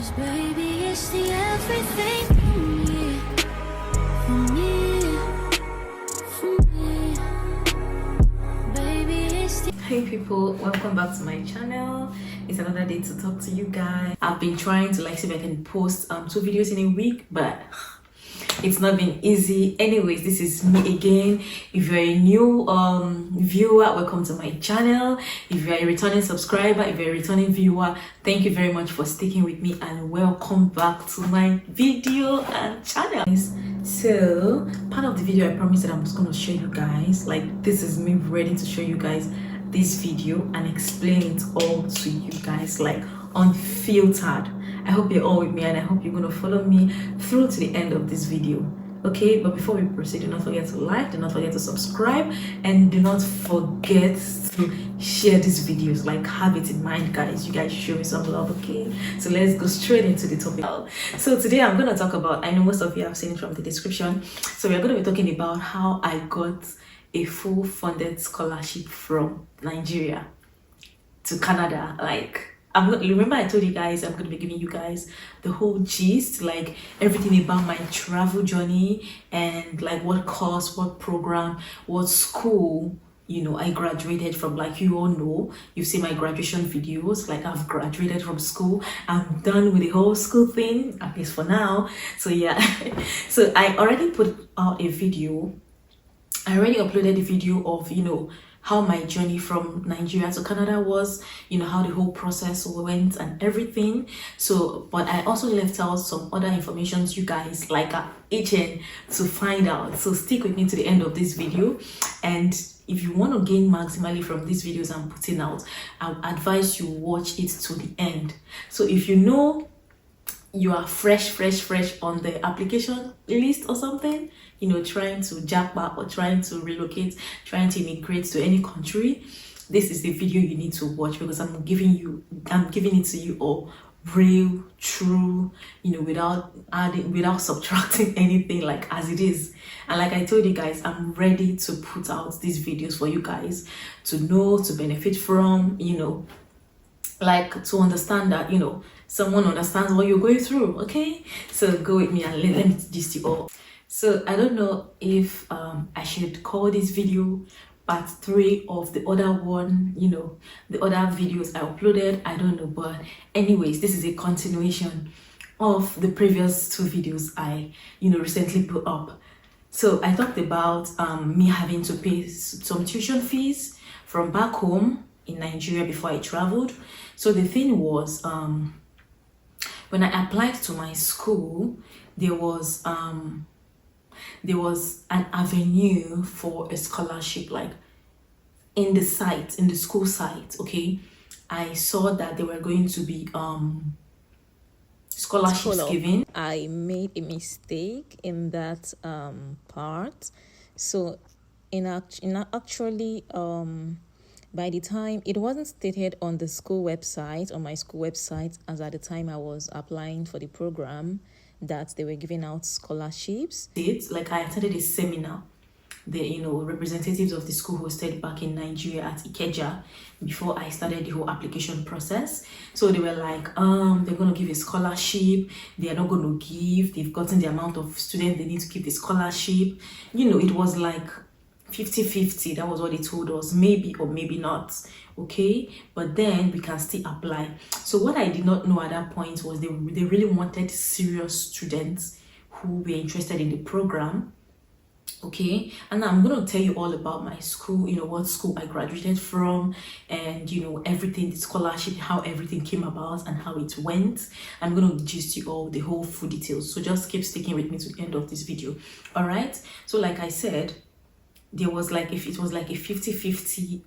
'Cause baby, it's the everything for me, for me, for me. Baby, it's the... Hey people, welcome back to my channel. It's another day to talk to you guys. I've been trying to see if I can post 2 videos in a week, but it's not been easy. Anyways, this is me again. If you're a new viewer, welcome to my channel. If you're a returning subscriber, if you're a returning viewer, thank you very much for sticking with me and welcome back to my video and channel. So part of the video, I promised that I'm just going to show you guys, this is me ready to show you guys this video and explain it all to you guys, unfiltered. I hope you're all with me and I hope you're going to follow me through to the end of this video. Okay, but before we proceed, do not forget to like, do not forget to subscribe, and do not forget to share these videos. Have it in mind, guys. You guys show me some love. Okay, so let's go straight into the topic. So today I'm going to talk about, I know most of you have seen it from the description, so we're going to be talking about how I got a full funded scholarship from Nigeria to Canada. Remember I told you guys I'm going to be giving you guys the whole gist, everything about my travel journey and what course, what program, what school, I graduated from. You all know, you've seen my graduation videos. I've graduated from school. I'm done with the whole school thing, at least for now. So yeah, so I already put out a video. I already uploaded the video of, how my journey from Nigeria to Canada was, how the whole process went and everything. So, but I also left out some other information you guys itching to find out. So stick with me to the end of this video. And if you want to gain maximally from these videos I'm putting out, I would advise you watch it to the end. So if you are fresh on the application list or something, trying to jackpot or trying to relocate, trying to immigrate to any country, this is the video you need to watch, because I'm giving it to you all real, true, without adding, without subtracting anything, as it is. And like I told you guys, I'm ready to put out these videos for you guys to know, to benefit from, to understand that, someone understands what you're going through. Okay, so go with me and let me gist you all. So I don't know if I should call this video part 3 of the other one, the other videos I uploaded. I don't know, but anyways, this is a continuation of the previous 2 videos I recently put up. So I talked about me having to pay some tuition fees from back home in Nigeria before I traveled. So the thing was, when I applied to my school, there was an avenue for a scholarship, in the school site. Okay, I saw that there were going to be scholarships given. I made a mistake in that part. So actually by the time, it wasn't stated on the school website, on my school website, as at the time I was applying for the program, that they were giving out scholarships. I attended a seminar. The representatives of the school hosted back in Nigeria at Ikeja before I started the whole application process. So they were they're going to give a scholarship. They are not going to give. They've gotten the amount of students they need to give the scholarship. It was 50-50. That was what they told us, maybe or maybe not. Okay, but then we can still apply. So what I did not know at that point was they really wanted serious students who were interested in the program. Okay, and I'm going to tell you all about my school, what school I graduated from, and everything, the scholarship, how everything came about and how it went. I'm going to gist you all the whole full details, so just keep sticking with me to the end of this video. All right, so like I said, there was if it was a 50-50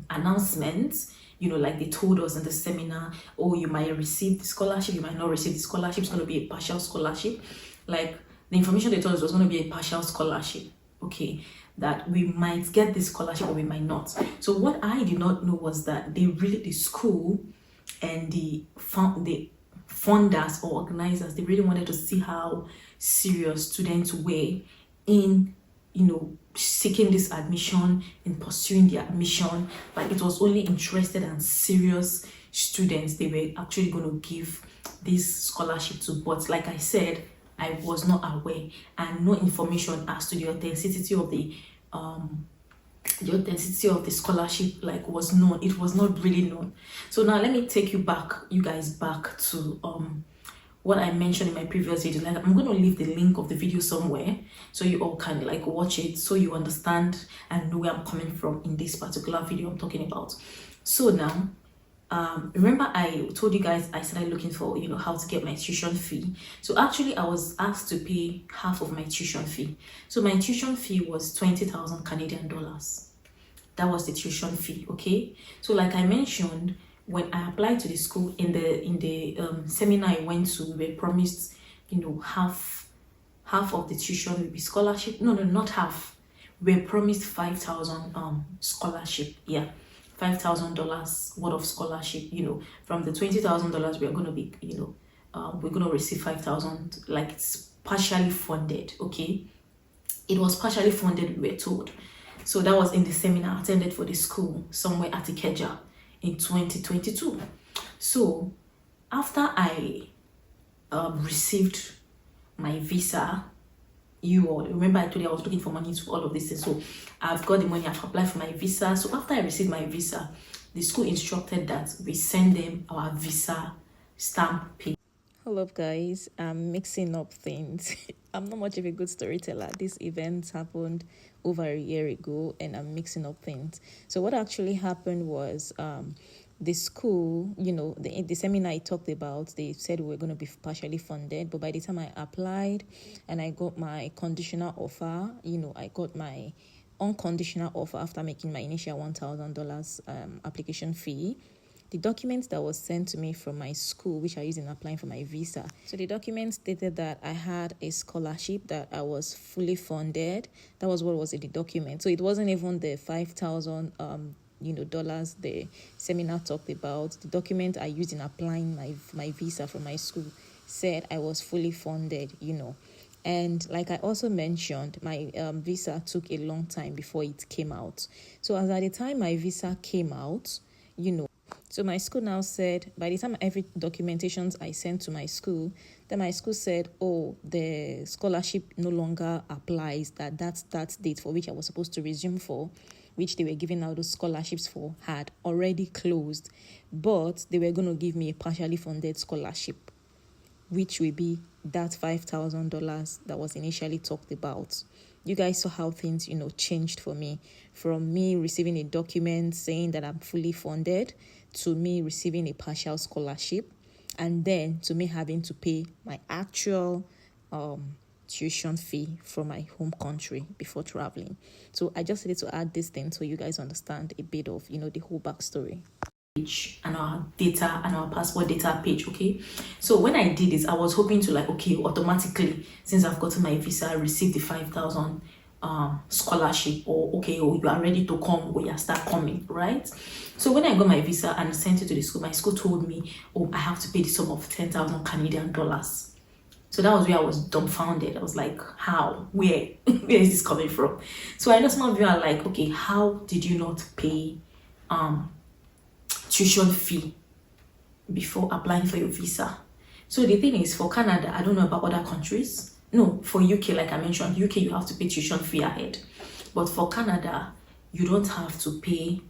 announcement, they told us in the seminar, oh, you might receive the scholarship, you might not receive the scholarship. It's going to be a partial scholarship. The information they told us was going to be a partial scholarship. Okay, that we might get this scholarship or we might not. So what I did not know was that the school and the funders or organizers, they really wanted to see how serious students were in seeking this admission, in pursuing the admission. It was only interested and serious students they were actually going to give this scholarship to. But like I said, I was not aware, and no information as to the authenticity of the scholarship like was known. It was not really known. So now let me take you guys back to what I mentioned in my previous video. Like, I'm going to leave the link of the video somewhere so you all can like watch it, so you understand and know where I'm coming from in this particular video I'm talking about. So now remember I told you guys I started looking for how to get my tuition fee. So actually I was asked to pay half of my tuition fee. So my tuition fee was 20,000 Canadian dollars. That was the tuition fee. Okay, so like I mentioned, when I applied to the school, in the seminar I went to, we were promised half of the tuition will be scholarship. No, not half. We were promised 5,000 scholarship. Yeah, $5,000 worth of scholarship. From the $20,000 we are going to be we're going to receive 5,000. Like, it's partially funded. Okay, it was partially funded, we were told. So that was in the seminar I attended for the school somewhere at Ikeja in 2022. So after I received my visa, you all remember I told you I was looking for money to all of this thing. So I've got the money, I've applied for my visa. So after I received my visa, the school instructed that we send them our visa stamp page. Hold up, guys, I'm mixing up things. I'm not much of a good storyteller. This event happened over a year ago and I'm mixing up things. So what actually happened was the school, the seminar I talked about, they said we were going to be partially funded, but by the time I applied and I got my conditional offer, I got my unconditional offer after making my initial $1,000 application fee. The document that was sent to me from my school, which I used in applying for my visa. So the document stated that I had a scholarship, that I was fully funded. That was what was in the document. So it wasn't even the 5,000 dollars the seminar talked about. The document I used in applying my visa from my school said I was fully funded, And like I also mentioned, my visa took a long time before it came out. So as at the time my visa came out, so my school now said, by the time every documentations I sent to my school, then my school said, oh, the scholarship no longer applies, that's that date for which I was supposed to resume for, which they were giving out those scholarships for, had already closed. But they were going to give me a partially funded scholarship, which will be that $5,000 that was initially talked about. You guys saw how things, changed for me. From me receiving a document saying that I'm fully funded, to me receiving a partial scholarship, and then to me having to pay my actual tuition fee from my home country before traveling. So I just needed to add this thing so you guys understand a bit of, the whole backstory. And our data and our passport data page. Okay, so when I did this, I was hoping to automatically, since I've gotten my visa, I received the 5,000 scholarship, or you are ready to come, or you start coming, right? So when I got my visa and sent it to the school, my school told me, oh, I have to pay the sum of 10,000 Canadian dollars. So that was where I was dumbfounded. I was like, how? Where is this coming from? So I know some of you are like, okay, how did you not pay tuition fee before applying for your visa? So the thing is, for Canada, I don't know about other countries. No, for UK, like I mentioned, UK you have to pay tuition fee ahead. But for Canada, you don't have to pay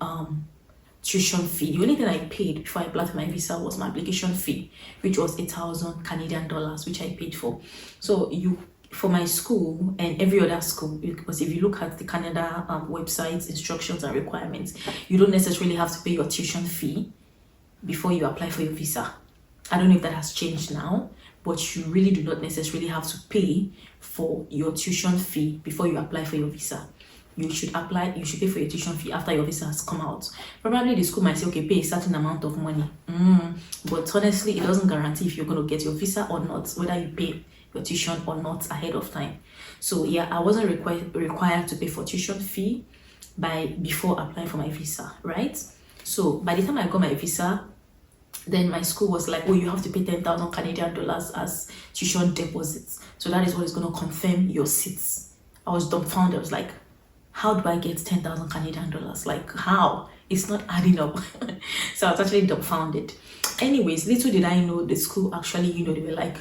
tuition fee. The only thing I paid before I applied for my visa was my application fee, which was 1,000 Canadian dollars, which I paid for. So for my school and every other school, because if you look at the Canada website's instructions and requirements, you don't necessarily have to pay your tuition fee before you apply for your visa. I don't know if that has changed now, but you really do not necessarily have to pay for your tuition fee before you apply for your visa. You should pay for your tuition fee after your visa has come out. Probably the school might say, okay, pay a certain amount of money. But honestly, it doesn't guarantee if you're going to get your visa or not, whether you pay your tuition or not ahead of time. So yeah, I wasn't required to pay for tuition fee before applying for my visa, right? So by the time I got my visa, then my school was like, oh, you have to pay 10,000 Canadian dollars as tuition deposits. So that is what is going to confirm your seats. I was dumbfounded. I was like, how do I get 10,000 Canadian dollars? Like, how? it's not adding up. So I was actually dumbfounded. Anyways, little did I know the school actually, they were like,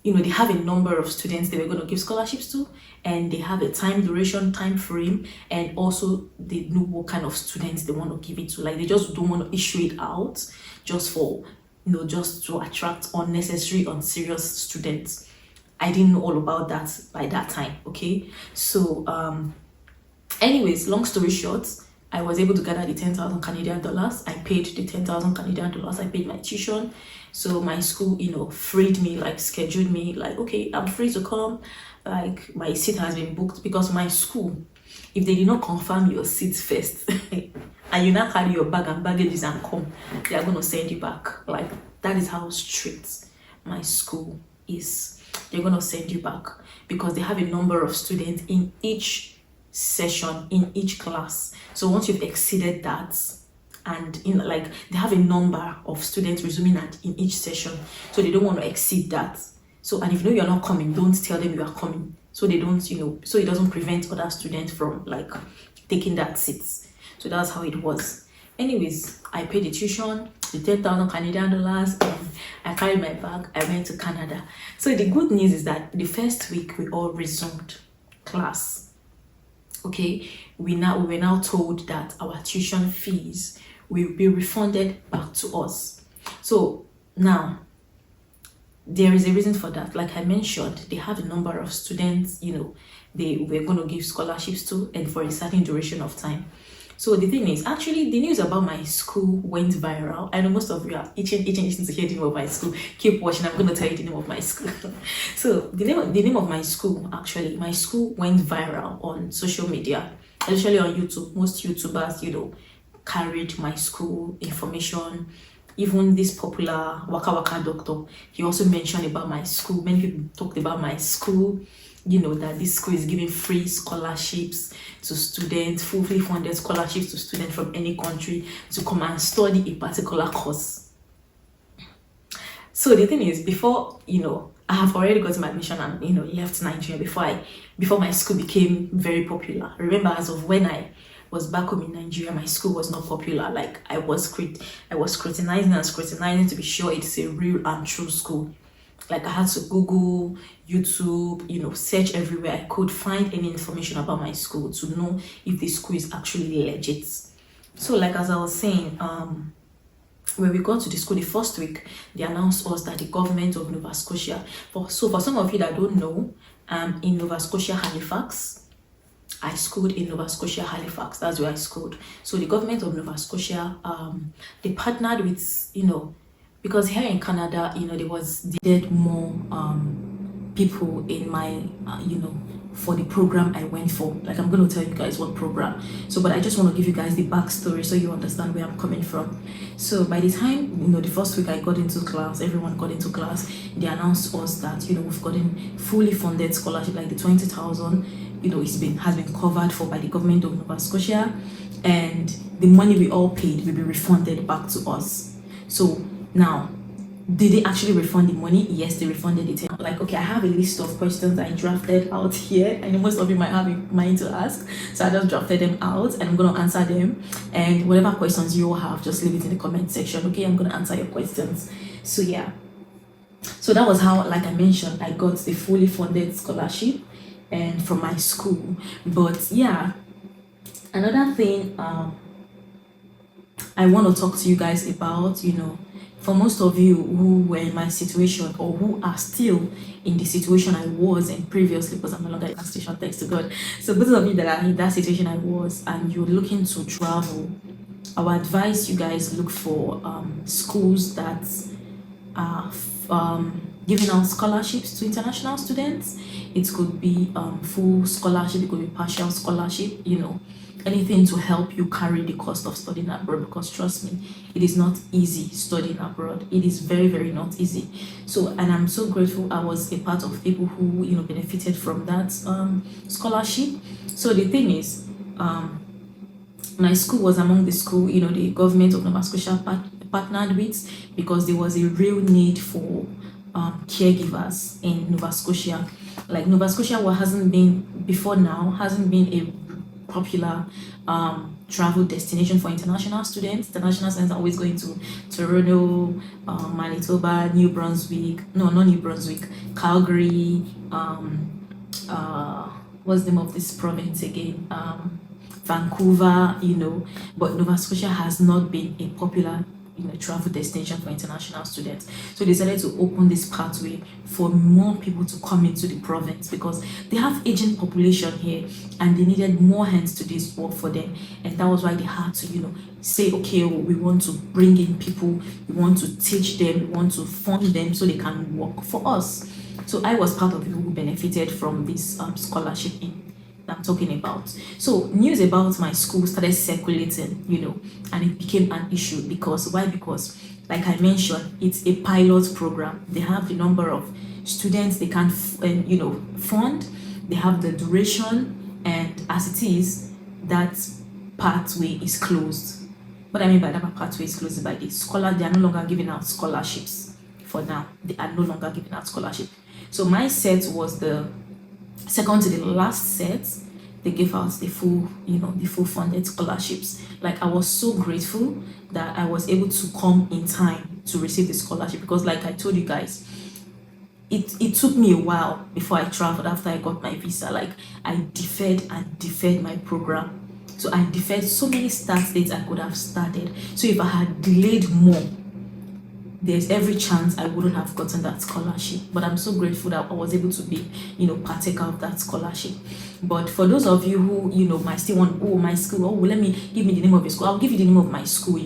they have a number of students they were going to give scholarships to, and they have a time duration, time frame, and also they know what kind of students they want to give it to. Like, they just don't want to issue it out just for, just to attract unnecessary, unserious students. I didn't know all about that by that time. Okay, so anyways, long story short, I was able to gather the 10,000 Canadian dollars. I paid the 10,000 Canadian dollars. I paid my tuition. So my school, freed me, like scheduled me, like, okay, I'm free to come. Like, my seat has been booked, because my school, if they did not confirm your seat first, and you now carry your bag and baggages and come, they are going to send you back. Like, that is how strict my school is. They're going to send you back, because they have a number of students in each session, in each class. So once you've exceeded that, and they have a number of students resuming in each session, so they don't want to exceed that. So, and if you're not coming, don't tell them you are coming, so they don't, so it doesn't prevent other students from taking that seats. So that's how it was. Anyways, I paid the tuition, the 10,000 Canadian dollars, and I carried my bag. I went to Canada. So the good news is that the first week we all resumed class. Okay, we were now told that our tuition fees will be refunded back to us. So now there is a reason for that. Like I mentioned, they have a number of students, they were going to give scholarships to, and for a certain duration of time. So the thing is, actually, the news about my school went viral. I know most of you are itching to hear the name of my school. Keep watching. I'm going to tell you the name of my school. So the name of my school, actually, my school went viral on social media, especially on YouTube. Most YouTubers, carried my school information. Even this popular Waka Waka doctor, he also mentioned about my school. Many people talked about my school, that this school is giving free scholarships to students, fully funded scholarships to students from any country to come and study a particular course. So the thing is, before, I have already got my admission and, left Nigeria before my school became very popular. Remember, as of when I was back home in Nigeria, my school was not popular. Like, I was scrutinizing to be sure it's a real and true school. Like, I had to Google, YouTube, search everywhere I could find any information about my school to know if the school is actually legit. So, like, as I was saying, when we got to the school the first week, they announced us that the government of Nova Scotia, for some of you that don't know, in Nova Scotia, Halifax, I schooled in Nova Scotia, Halifax. That's where I schooled. So the government of Nova Scotia, they partnered with, because here in Canada, they needed more people in my, for the program I went for. Like, I'm going to tell you guys what program. So, but I just want to give you guys the backstory so you understand where I'm coming from. So by the time, the first week I got into class, everyone got into class, they announced us that, we've gotten fully funded scholarship, like the 20,000, has been covered for by the government of Nova Scotia, and the money we all paid will be refunded back to us. So now, did they actually refund the money? Yes, they refunded it. Like, okay, I have a list of questions I drafted out here. I know most of you might have in mind to ask, so I just drafted them out and I'm going to answer them. And whatever questions you all have, just leave it in the comment section. Okay, I'm going to answer your questions. So yeah, so that was how, like I mentioned, I got the fully funded scholarship and from my school. But yeah, another thing I want to talk to you guys about, for most of you who were in my situation or who are still in the situation I was in previously, because I'm no longer in that situation, thanks to God. So those of you that are in that situation I was and you're looking to travel, I would advise you guys look for schools that are giving out scholarships to international students. It could be full scholarship, it could be partial scholarship, anything to help you carry the cost of studying abroad, because trust me, it is not easy studying abroad. It is very, very not easy. So, and I'm so grateful I was a part of people who benefited from that scholarship. So the thing is, my school was among the school the government of Nova Scotia partnered with, because there was a real need for caregivers in Nova Scotia. Like, Nova Scotia hasn't been a popular travel destination for international students. International students are always going to Toronto, Manitoba, New Brunswick, no, not New Brunswick, Calgary, what's the name of this province again? Vancouver, but Nova Scotia has not been a popular travel destination for international students. So they decided to open this pathway for more people to come into the province because they have aging population here and they needed more hands to this work for them. And that was why they had to, say, okay, well, we want to bring in people, we want to teach them, we want to fund them so they can work for us. So I was part of people who benefited from this scholarship I'm talking about. So news about my school started circulating, and it became an issue because why? Because like I mentioned, it's a pilot program. They have the number of students they can fund, they have the duration, and as it is, that pathway is closed. What I mean by that pathway is closed by the scholar, they are no longer giving out scholarships for now. They are no longer giving out scholarship. So my set was the second to the last set. They gave out the full funded scholarships. Like I was so grateful that I was able to come in time to receive the scholarship because like I told you guys, it took me a while before I traveled after I got my visa. Like I deferred my program. So I deferred so many start dates I could have started. So if I had delayed more, there's every chance I wouldn't have gotten that scholarship. But I'm so grateful that I was able to be, partaker of that scholarship. But for those of you who, might still want, my school, let me give me the name of your school. I'll give you the name of my school,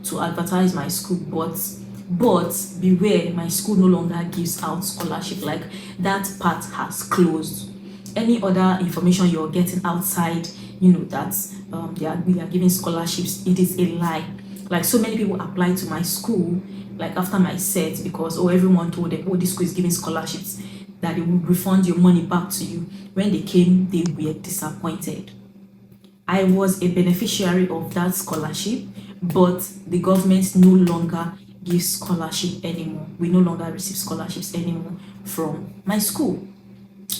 to advertise my school. But beware, my school no longer gives out scholarship. Like that part has closed. Any other information you're getting outside, that we are giving scholarships, it is a lie. Like so many people applied to my school like after my set because everyone told them, this school is giving scholarships, that they will refund your money back to you. When they came, they were disappointed. I was a beneficiary of that scholarship, but the government no longer gives scholarship anymore. We no longer receive scholarships anymore from my school.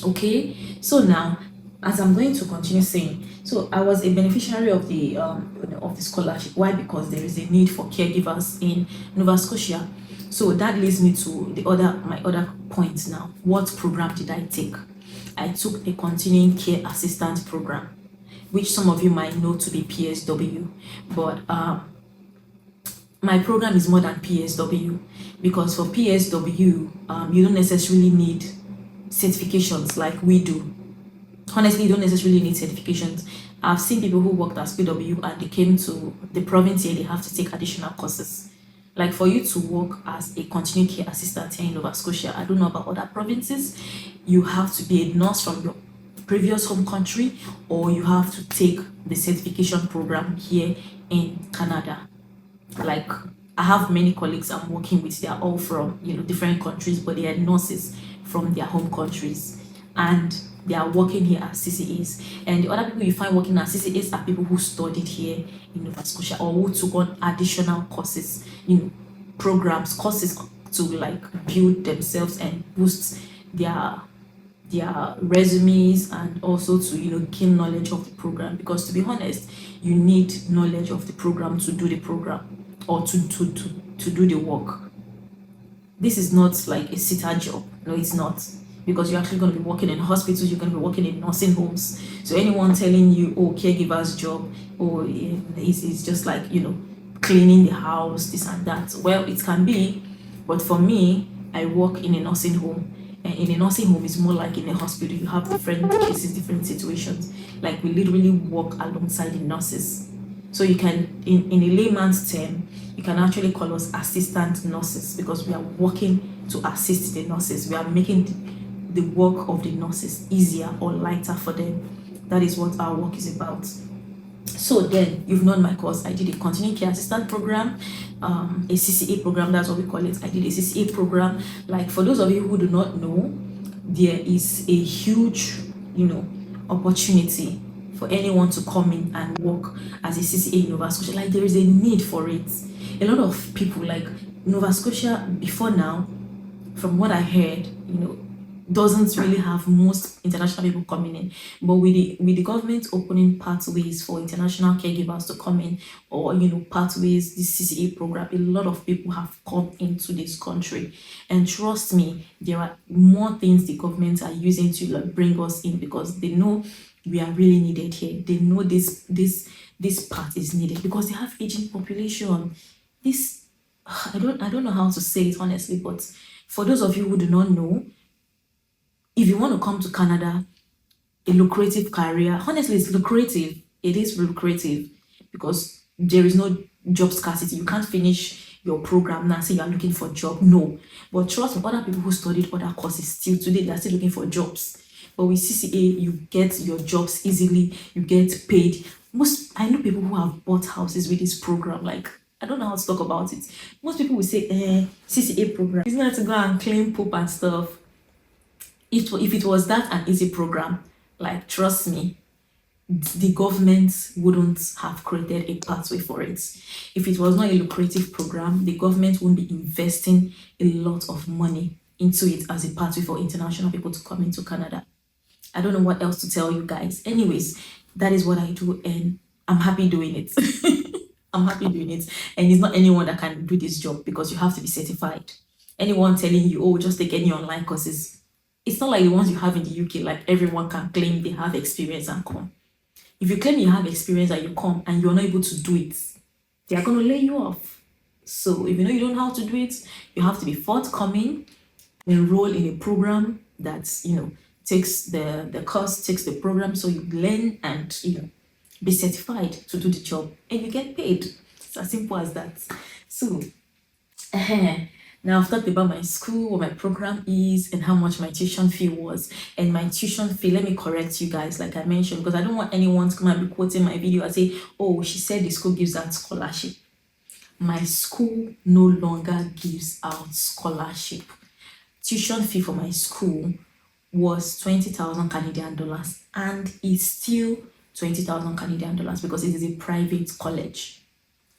Okay, so now as I'm going to continue saying, so I was a beneficiary of the scholarship. Why? Because there is a need for caregivers in Nova Scotia. So that leads me to my other points now. What program did I take? I took a continuing care assistant program, which some of you might know to be PSW, but my program is more than PSW because for PSW, you don't necessarily need certifications like we do. Honestly, you don't necessarily need certifications. I've seen people who worked as PW and they came to the province here, they have to take additional courses. Like for you to work as a continuing care assistant here in Nova Scotia, I don't know about other provinces, you have to be a nurse from your previous home country or you have to take the certification program here in Canada. Like I have many colleagues I'm working with, they are all from different countries, but they are nurses from their home countries and they are working here as CCAs. And the other people you find working as CCAs are people who studied here in Nova Scotia or who took on additional courses, courses to like build themselves and boost their resumes and also to gain knowledge of the program, because to be honest, you need knowledge of the program to do the program or to do the work. This is not like a sitter job. No, it's not, because you're actually going to be working in hospitals, you're going to be working in nursing homes. So anyone telling you, caregiver's job, it's just like, cleaning the house, this and that. Well, it can be, but for me, I work in a nursing home. And in a nursing home, it's more like in a hospital. You have different cases, different situations. Like we literally work alongside the nurses. So you can, in a layman's term, you can actually call us assistant nurses because we are working to assist the nurses. We are making the work of the nurses easier or lighter for them. That is what our work is about. So then, you've known my course. I did a continuing care assistant program, a CCA program, that's what we call it. I did a CCA program. Like for those of you who do not know, there is a huge, opportunity for anyone to come in and work as a CCA in Nova Scotia. Like there is a need for it. A lot of people, like Nova Scotia before now, from what I heard, doesn't really have most international people coming in. But with the government opening pathways for international caregivers to come in, or pathways, this CCA program, a lot of people have come into this country. And trust me, there are more things the government are using to like bring us in, because they know we are really needed here. They know this part is needed because they have aging population. This I don't know how to say it honestly, but for those of you who do not know, if you want to come to Canada, a lucrative career, honestly, it's lucrative. It is lucrative because there is no job scarcity. You can't finish your program now and say you are looking for a job. No. But trust me, other people who studied other courses still today, they are still looking for jobs. But with CCA, you get your jobs easily, you get paid. I know people who have bought houses with this program. Like, I don't know how to talk about it. Most people will say, CCA program, it's not to go and claim poop and stuff. If it was that an easy program, like, trust me, the government wouldn't have created a pathway for it. If it was not a lucrative program, the government wouldn't be investing a lot of money into it as a pathway for international people to come into Canada. I don't know what else to tell you guys. Anyways, that is what I do, and I'm happy doing it. I'm happy doing it. And it's not anyone that can do this job, because you have to be certified. Anyone telling you, oh, just take any online courses, it's not like the ones you have in the UK, like everyone can claim they have experience and come. If you claim you have experience and you come and you're not able to do it, they are going to lay you off. So if you know you don't know how to do it, you have to be forthcoming, enroll in a program that, takes the course, takes the program, so you learn and, be certified to do the job, and you get paid. It's as simple as that. So, now I've talked about my school, what my program is, and how much my tuition fee was. And my tuition fee, let me correct you guys, like I mentioned, because I don't want anyone to come and be quoting my video and say, oh, she said the school gives out scholarship. My school no longer gives out scholarship. Tuition fee for my school was 20,000 Canadian dollars, and it's still 20,000 Canadian dollars because it is a private college.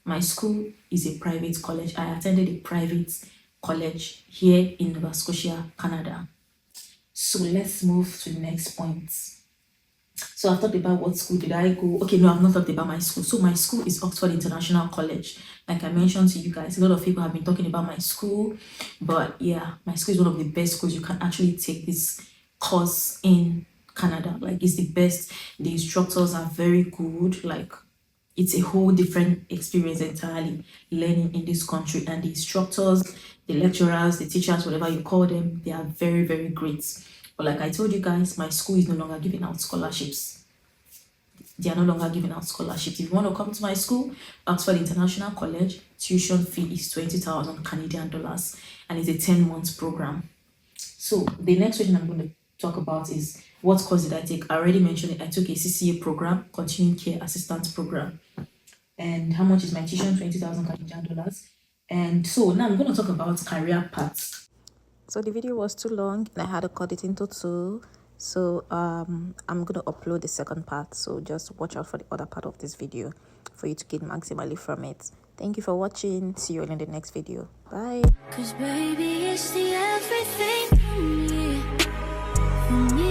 My school is a private college. I attended a private college here in Nova Scotia, Canada. So let's move to the next point. So I've talked about what school did I go. Okay, no, I've not talked about my school. So my school is Oxford International College. Like I mentioned to you guys, a lot of people have been talking about my school, but yeah, my school is one of the best schools. You can actually take this course in Canada. Like, it's the best. The instructors are very good. Like, it's a whole different experience entirely learning in this country, and the instructors, the lecturers, the teachers, whatever you call them, they are very, very great. But like I told you guys, my school is no longer giving out scholarships. They are no longer giving out scholarships. If you want to come to my school, Oxford International College, tuition fee is 20,000 Canadian dollars, and it's a 10-month program. So the next question I'm going to talk about is, what course did I take? I already mentioned it. I took a CCA program, Continuing Care Assistant program. And how much is my tuition? 20,000 Canadian dollars. And so now I'm going to talk about career paths. So the video was too long and I had to cut it into two. So I'm going to upload the second part. So just watch out for the other part of this video for you to gain maximally from it. Thank you for watching. See you all in the next video. Bye. 'Cause baby, it's the everything for me.